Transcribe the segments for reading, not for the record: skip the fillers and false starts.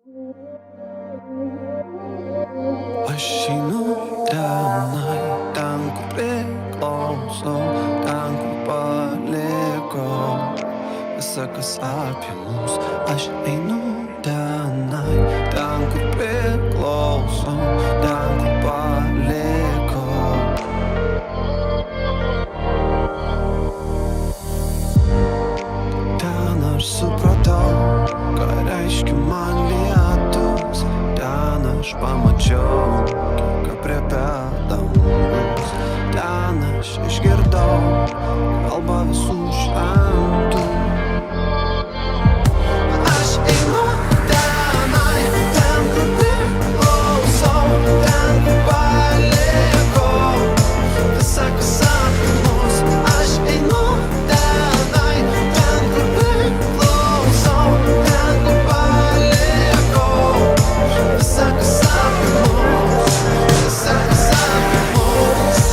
Aš einu tenai, ten, kur priklausau, ten, kur palikau visa, kas apie mus. Aš einu tenai, ten, kur priklausau, ten, kur palikau. Ten aš supratau, ką reiškia man lietus. Ten aš pamačiau, kiek aprėpia dangus. Ten aš išgirdau kalbą visų šventų. Aš einu tenai, ten, kur priklausau, ten, kur palikau visa, kas apie mus. Aš einu tenai, ten, kur priklausau, ten, kur palikau visa, kas apie mus, visa, kas apie mus.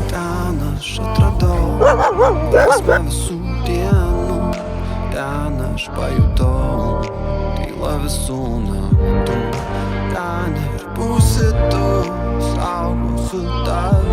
Ten aš atradau prasmę visų dienų. Ten aš pajutau tylą visų naktų. Ten ir būsi tu, saugosiu tave.